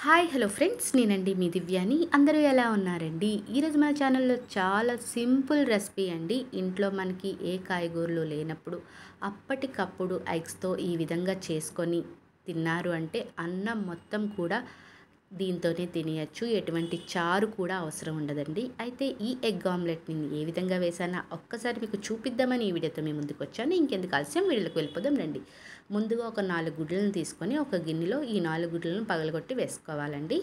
Hi hello friends, నేనండి మీ దివ్యాని. అందరూ ఎలా ఉన్నారండి? ఈరోజు మన ఛానల్లో చాలా సింపుల్ రెసిపీ అండి. ఇంట్లో మనకి ఏ కాయగూరలు లేనప్పుడు అప్పటికప్పుడు ఎగ్స్తో ఈ విధంగా చేసుకొని తిన్నారు అంటే అన్నం మొత్తం కూడా దీంతోనే తినేయచ్చు. ఎటువంటి చారు కూడా అవసరం ఉండదండి. అయితే ఈ ఎగ్ ఆమ్లెట్ని ఏ విధంగా వేసానా ఒక్కసారి మీకు చూపిద్దామని ఈ వీడియోతో మీ ముందుకు వచ్చాను. ఇంకెందుకు ఆలస్యం, వీడియోకి వెళ్ళిపోదాం రండి. ముందుగా ఒక 4 గుడ్లను తీసుకొని ఒక గిన్నెలో ఈ 4 గుడ్లను పగలగొట్టి వేసుకోవాలండి.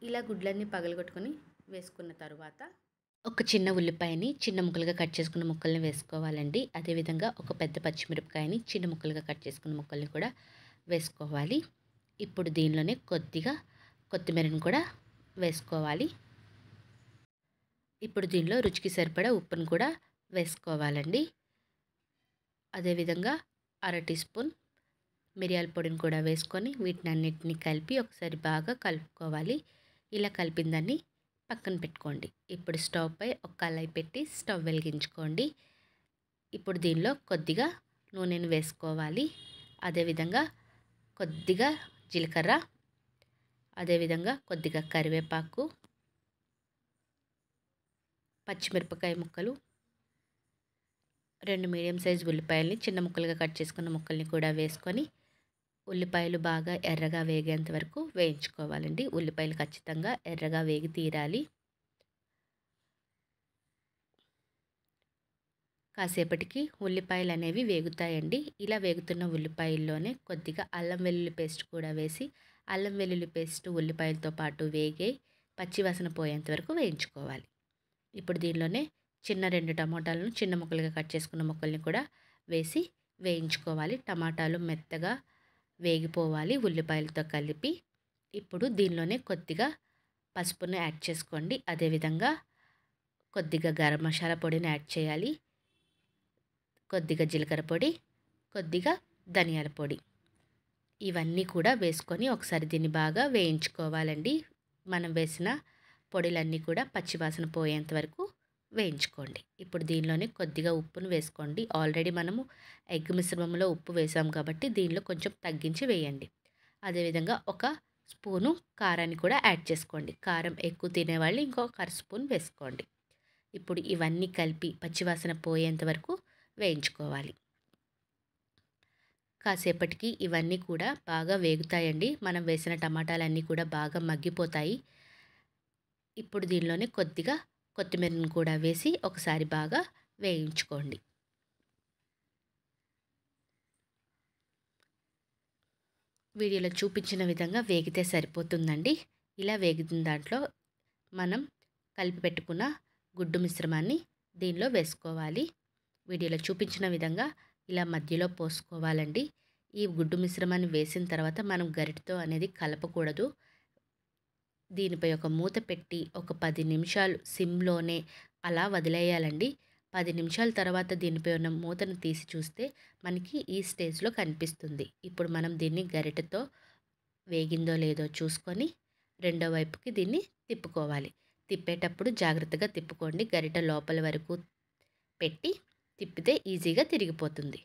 ఇలా గుడ్లన్నీ పగలగొట్టుకొని వేసుకున్న తర్వాత ఒక చిన్న ఉల్లిపాయని చిన్న ముక్కలుగా కట్ చేసుకున్న ముక్కల్ని వేసుకోవాలండి. అదేవిధంగా ఒక పెద్ద పచ్చిమిరపకాయని చిన్న ముక్కలుగా కట్ చేసుకున్న ముక్కల్ని కూడా వేసుకోవాలి. ఇప్పుడు దీనిలోనే కొద్దిగా కొత్తిమీరని కూడా వేసుకోవాలి. ఇప్పుడు దీనిలో రుచికి సరిపడా ఉప్పును కూడా వేసుకోవాలండి. అదేవిధంగా అర టీ స్పూన్ మిరియాల పొడిని కూడా వేసుకొని వీటిని అన్నిటిని కలిపి ఒకసారి బాగా కలుపుకోవాలి. ఇలా కలిపిన దాన్ని పక్కన పెట్టుకోండి. ఇప్పుడు స్టవ్ పై ఒక కళాయి పెట్టి స్టవ్ వెలిగించుకోండి. ఇప్పుడు దీనిలో కొద్దిగా నూనెను వేసుకోవాలి. అదేవిధంగా కొద్దిగా జీలకర్ర, అదేవిధంగా కొద్దిగా కరివేపాకు, పచ్చిమిరపకాయ ముక్కలు, 2 మీడియం సైజ్ ఉల్లిపాయలని చిన్న ముక్కలుగా కట్ చేసుకున్న ముక్కల్ని కూడా వేసుకొని ఉల్లిపాయలు బాగా ఎర్రగా వేగేంత వరకు వేయించుకోవాలండి. ఉల్లిపాయలు ఖచ్చితంగా ఎర్రగా వేగి తీరాలి. కాసేపటికి ఉల్లిపాయలు అనేవి వేగుతాయండి. ఇలా వేగుతున్న ఉల్లిపాయల్లోనే కొద్దిగా అల్లం వెల్లుల్లి పేస్ట్ కూడా వేసి అల్లం వెల్లుల్లి పేస్ట్ ఉల్లిపాయలతో పాటు వేగే పచ్చివాసన పోయేంత వరకు వేయించుకోవాలి. ఇప్పుడు దీనిలోనే చిన్న 2 టమాటాలను చిన్న ముక్కలుగా కట్ చేసుకున్న ముక్కల్ని కూడా వేసి వేయించుకోవాలి. టమాటాలు మెత్తగా వేగిపోవాలి ఉల్లిపాయలతో కలిపి. ఇప్పుడు దీనిలోనే కొద్దిగా పసుపును యాడ్ చేసుకోండి. అదేవిధంగా కొద్దిగా గరం మసాలా పొడిని యాడ్ చేయాలి. కొద్దిగా జీలకర్ర పొడి, కొద్దిగా ధనియాల పొడి, ఇవన్నీ కూడా వేసుకొని ఒకసారి దీన్ని బాగా వేయించుకోవాలండి. మనం వేసిన పొడిలన్నీ కూడా పచ్చివాసన పోయేంత వరకు వేయించుకోండి. ఇప్పుడు దీనిలోనే కొద్దిగా ఉప్పును వేసుకోండి. ఆల్రెడీ మనము ఎగ్ మిశ్రమంలో ఉప్పు వేసాం కాబట్టి దీనిలో కొంచెం తగ్గించి వేయండి. అదేవిధంగా ఒక స్పూను కారాన్ని కూడా యాడ్ చేసుకోండి. కారం ఎక్కువ తినేవాళ్ళు ఇంకొక అర స్పూన్ వేసుకోండి. ఇప్పుడు ఇవన్నీ కలిపి పచ్చివాసన పోయేంత వరకు వేయించుకోవాలి. కాసేపటికి ఇవన్నీ కూడా బాగా వేగుతాయండి. మనం వేసిన టమాటాలన్నీ కూడా బాగా మగ్గిపోతాయి. ఇప్పుడు దీనిలోనే కొద్దిగా కొత్తిమీరను కూడా వేసి ఒకసారి బాగా వేయించుకోండి. వీడియోలో చూపించిన విధంగా వేగితే సరిపోతుందండి. ఇలా వేగిన దాంట్లో మనం కలిపి పెట్టుకున్న గుడ్డు మిశ్రమాన్ని దీనిలో వేసుకోవాలి. వీడియోలో చూపించిన విధంగా ఇలా మధ్యలో పోసుకోవాలండి. ఈ గుడ్డు మిశ్రమాన్ని వేసిన తర్వాత మనం గరిటెతో అనేది కలపకూడదు. దీనిపై ఒక మూత పెట్టి ఒక 10 నిమిషాలు సిమ్లోనే అలా వదిలేయాలండి. 10 నిమిషాల తర్వాత దీనిపై ఉన్న మూతను తీసి చూస్తే మనకి ఈ స్టేజ్లో కనిపిస్తుంది. ఇప్పుడు మనం దీన్ని గరిటెతో వేగిందో లేదో చూసుకొని రెండో వైపుకి దీన్ని తిప్పుకోవాలి. తిప్పేటప్పుడు జాగ్రత్తగా తిప్పుకోండి. గరిటె లోపల వరకు పెట్టి తిప్పితే ఈజీగా తిరిగిపోతుంది.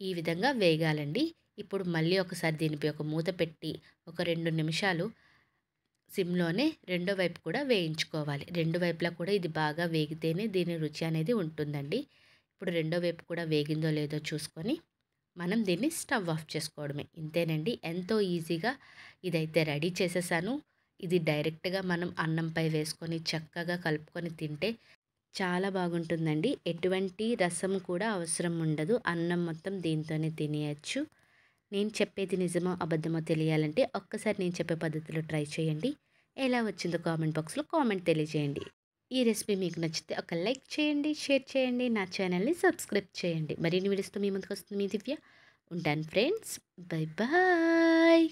ఈ విధంగా వేగాలండి. ఇప్పుడు మళ్ళీ ఒకసారి దీనిపై ఒక మూత పెట్టి ఒక 2 నిమిషాలు సిమ్లోనే రెండో వైపు కూడా వేయించుకోవాలి. రెండు వైపులా కూడా ఇది బాగా వేగితేనే దీని రుచి అనేది ఉంటుందండి. ఇప్పుడు రెండో వైపు కూడా వేగిందో లేదో చూసుకొని మనం దీన్ని స్టవ్ ఆఫ్ చేసుకోవడమే. ఇంతేనండి, ఎంతో ఈజీగా ఇదైతే రెడీ చేసేసాను. ఇది డైరెక్ట్గా మనం అన్నంపై వేసుకొని చక్కగా కలుపుకొని తింటే చాలా బాగుంటుందండి. ఎటువంటి రసం కూడా అవసరం ఉండదు. అన్నం మొత్తం దీంతోనే తినేయచ్చు. నేను చెప్పేది నిజమో అబద్ధమో తెలియాలంటే ఒక్కసారి నేను చెప్పే పద్ధతిలో ట్రై చేయండి. ఎలా వచ్చిందో కామెంట్ బాక్స్లో కామెంట్ తెలియజేయండి. ఈ రెసిపీ మీకు నచ్చితే ఒక లైక్ చేయండి, షేర్ చేయండి, నా ఛానల్ని సబ్స్క్రైబ్ చేయండి. మరిన్ని వీడియోస్తో మీ ముందుకు వస్తుంది మీ దివ్య. ఉంటాను ఫ్రెండ్స్, బై బాయ్.